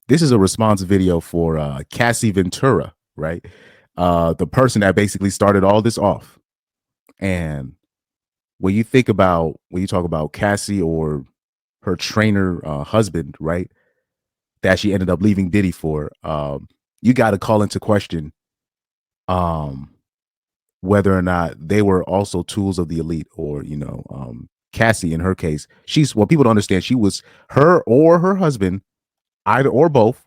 This is a response video for Cassie Ventura, right? The person that basically started all this off. And when you talk about Cassie or her trainer husband, right? That she ended up leaving Diddy for, you got to call into question um, whether or not they were also tools of the elite, or Cassie in her case, she's what people don't understand. She was her or her husband, either or both,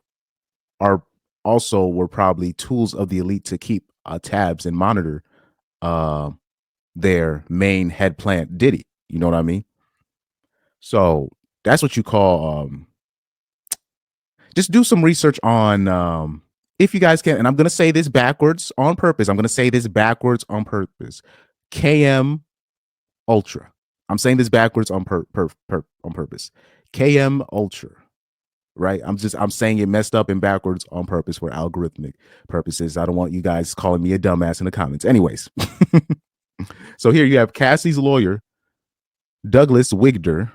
are also were probably tools of the elite to keep tabs and monitor uh, their main head plant, Diddy. You know what I mean? So that's what you call. Just do some research on, if you guys can. And I'm going to say this backwards on purpose. KM Ultra. I'm saying this backwards on purpose. KM Ultra. Right? I'm saying it messed up and backwards on purpose for algorithmic purposes. I don't want you guys calling me a dumbass in the comments. Anyways. So here you have Cassie's lawyer, Douglas Wigder,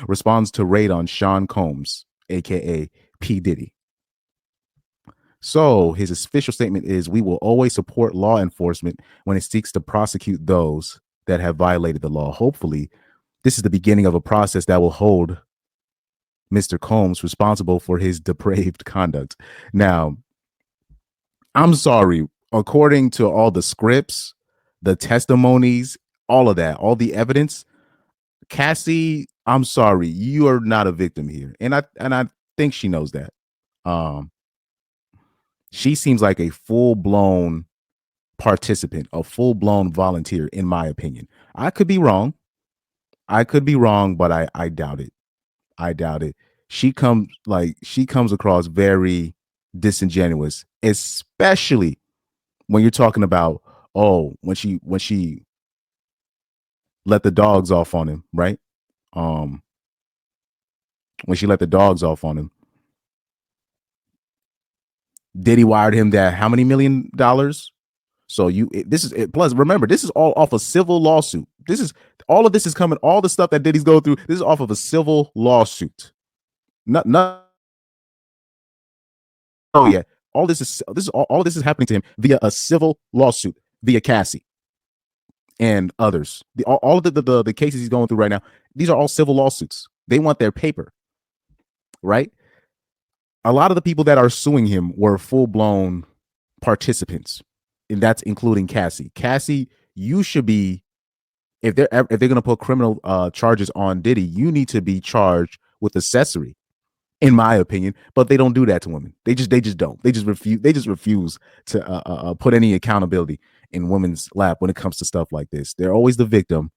responds to raid on Sean Combs, aka P. Diddy. So his official statement is, we will always support law enforcement when it seeks to prosecute those that have violated the law. Hopefully, this is the beginning of a process that will hold Mr. Combs responsible for his depraved conduct. Now, I'm sorry, according to all the scripts, the testimonies, all of that, all the evidence, Cassie, I'm sorry, you are not a victim here. And I think she knows that. She seems like a full-blown participant, a full-blown volunteer, in my opinion. I could be wrong, but I doubt it. She comes across very disingenuous, especially when you're talking about, when she let the dogs off on him, right? When she let the dogs off on him, Diddy wired him that how many $1 million? So plus remember, this is all off a civil lawsuit. All of this is coming, all the stuff that Diddy's going through, this is off of a civil lawsuit. Not oh yeah. All this is happening to him via a civil lawsuit, via Cassie and others. All of the cases he's going through right now, these are all civil lawsuits. They want their paper, right? A lot of the people that are suing him were full-blown participants, and that's including Cassie. Cassie, you should be, if they're going to put criminal charges on Diddy, you need to be charged with accessory, in my opinion. But they don't do that to women. They just don't. They just refuse to put any accountability in women's lap when it comes to stuff like this. They're always the victim.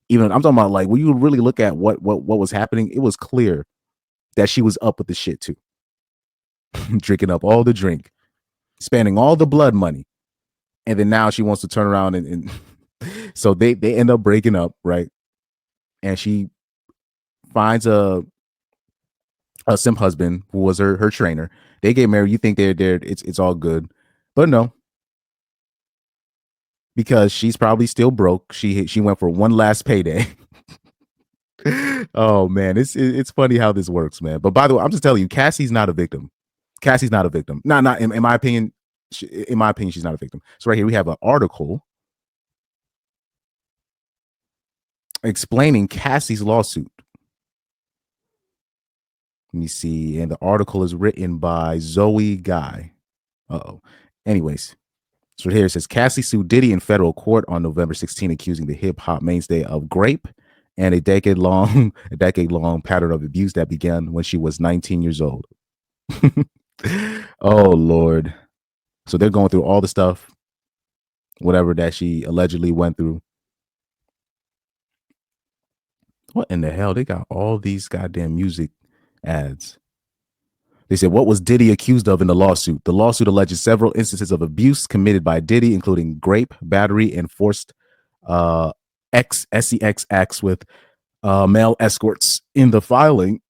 Even I'm talking about, like, when you really look at what was happening, it was clear that she was up with the shit too. Drinking up all the drink, spending all the blood money, and then now she wants to turn around and so they end up breaking up, right? And she finds a simp husband who was her trainer. They get married. You think they're it's all good, but no, because she's probably still broke. She went for one last payday. Oh man, it's funny how this works, man. But by the way, I'm just telling you, Cassie's not a victim. Not in my opinion. In my opinion, she's not a victim. So right here we have an article explaining Cassie's lawsuit. Let me see. And the article is written by Zoe Guy. Anyways, so here it says, Cassie sued Diddy in federal court on November 16, accusing the hip hop mainstay of grape and a decade long pattern of abuse that began when she was 19 years old. Oh Lord. So they're going through all the stuff, whatever that she allegedly went through. What in the hell? They got all these goddamn music ads. They said, what was Diddy accused of in the lawsuit? The lawsuit alleges several instances of abuse committed by Diddy, including grape, battery, and forced sex acts with male escorts. In the filing,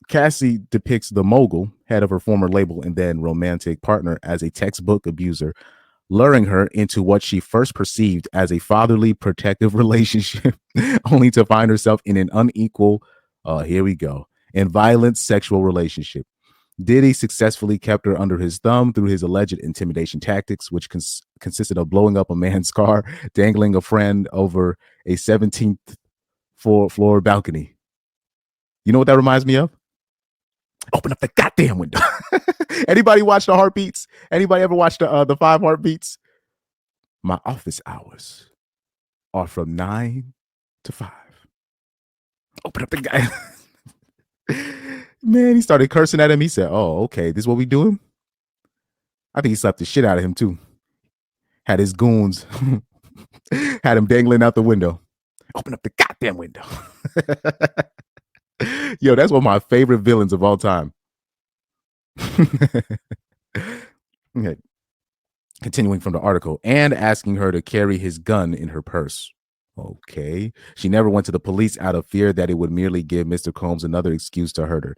Cassie depicts the mogul, head of her former label and then romantic partner, as a textbook abuser, luring her into what she first perceived as a fatherly, protective relationship, only to find herself in an unequal, here we go, and violent sexual relationship. Diddy successfully kept her under his thumb through his alleged intimidation tactics, which consisted of blowing up a man's car, dangling a friend over a 17th floor balcony. You know what that reminds me of? Open up the goddamn window. Anybody watch the heartbeats? Anybody ever watch the five heartbeats? My office hours are from 9 to 5. Open up the guy. Man, he started cursing at him. He said, "Oh, okay, this is what we doing." I think he slapped the shit out of him too. Had his goons, had him dangling out the window. Open up the goddamn window. Yo, that's one of my favorite villains of all time. Okay. Continuing from the article, and asking her to carry his gun in her purse. Okay. She never went to the police out of fear that it would merely give Mr. Combs another excuse to hurt her.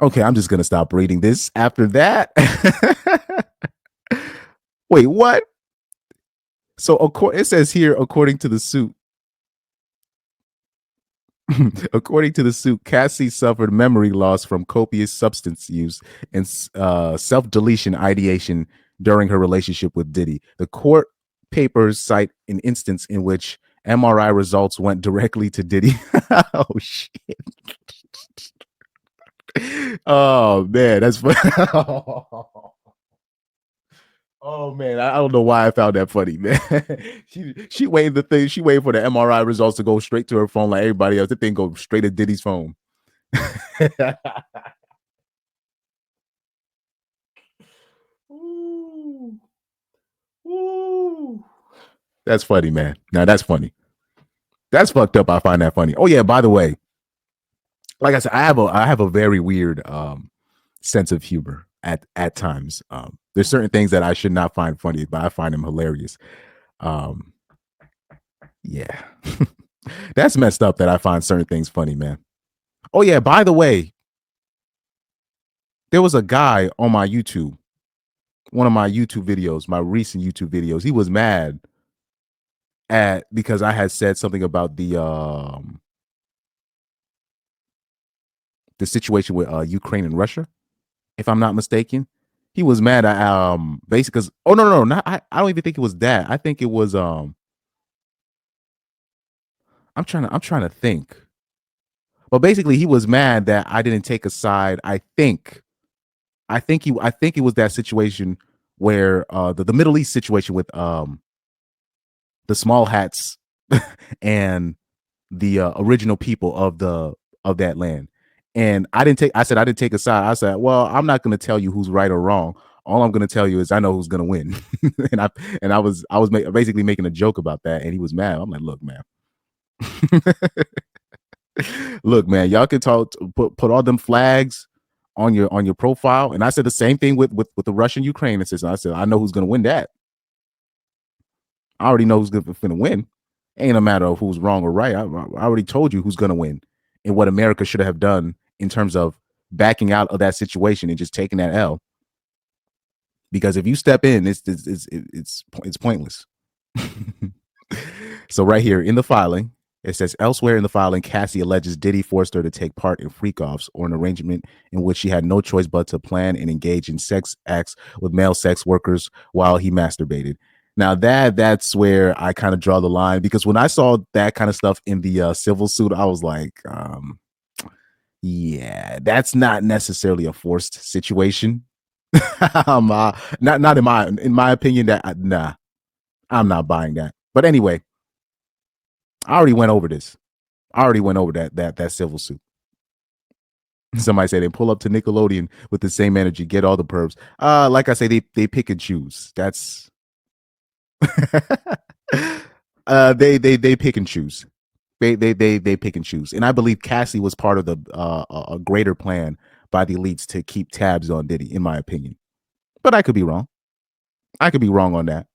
Okay, I'm just going to stop reading this after that. Wait, what? So it says here, according to the suit, according to the suit, Cassie suffered memory loss from copious substance use and self-deletion ideation during her relationship with Diddy. The court papers cite an instance in which MRI results went directly to Diddy. Oh, shit. Oh, man, that's funny. Oh man, I don't know why I found that funny, man. she waited the thing. She waited for the MRI results to go straight to her phone like everybody else. The thing go straight to Diddy's phone. Ooh. Ooh. That's funny, man. Now that's funny. That's fucked up. I find that funny. Oh yeah. By the way, like I said, I have a very weird sense of humor at times. There's certain things that I should not find funny, but I find them hilarious. Yeah. That's messed up that I find certain things funny, man. Oh yeah, by the way, there was a guy on my YouTube, one of my YouTube videos, my recent YouTube videos. He was mad at because I had said something about the situation with Ukraine and Russia, if I'm not mistaken. He was mad at basically because no, not I don't even think it was that. I think it was I'm trying to think. But basically he was mad that I didn't take a side. I think it was that situation where the Middle East situation with the small hats and the original people of that land. And I said I didn't take a side. I said, well, I'm not going to tell you who's right or wrong. All I'm going to tell you is I know who's going to win. and I was basically making a joke about that, and he was mad. I'm like, look, man. Look, man, y'all can put all them flags on your profile. And I said the same thing with the Russian Ukraine assistance. I said, I know who's going to win that. I already know who's going to win. Ain't a matter of who's wrong or right. I already told you who's going to win and what America should have done in terms of backing out of that situation and just taking that L. Because if you step in, it's pointless. So right here in the filing, it says elsewhere in the filing, Cassie alleges Diddy forced her to take part in freak-offs or an arrangement in which she had no choice but to plan and engage in sex acts with male sex workers while he masturbated. Now that's where I kind of draw the line, because when I saw that kind of stuff in the civil suit, I was like, yeah, that's not necessarily a forced situation. Not in my opinion. That nah, I'm not buying that. But anyway, I already went over this. I already went over that civil suit. Somebody said they pull up to Nickelodeon with the same energy, get all the pervs. Like I say, they pick and choose. That's they pick and choose. They pick and choose. And I believe Cassie was part of the a greater plan by the elites to keep tabs on Diddy, in my opinion. But I could be wrong. I could be wrong on that.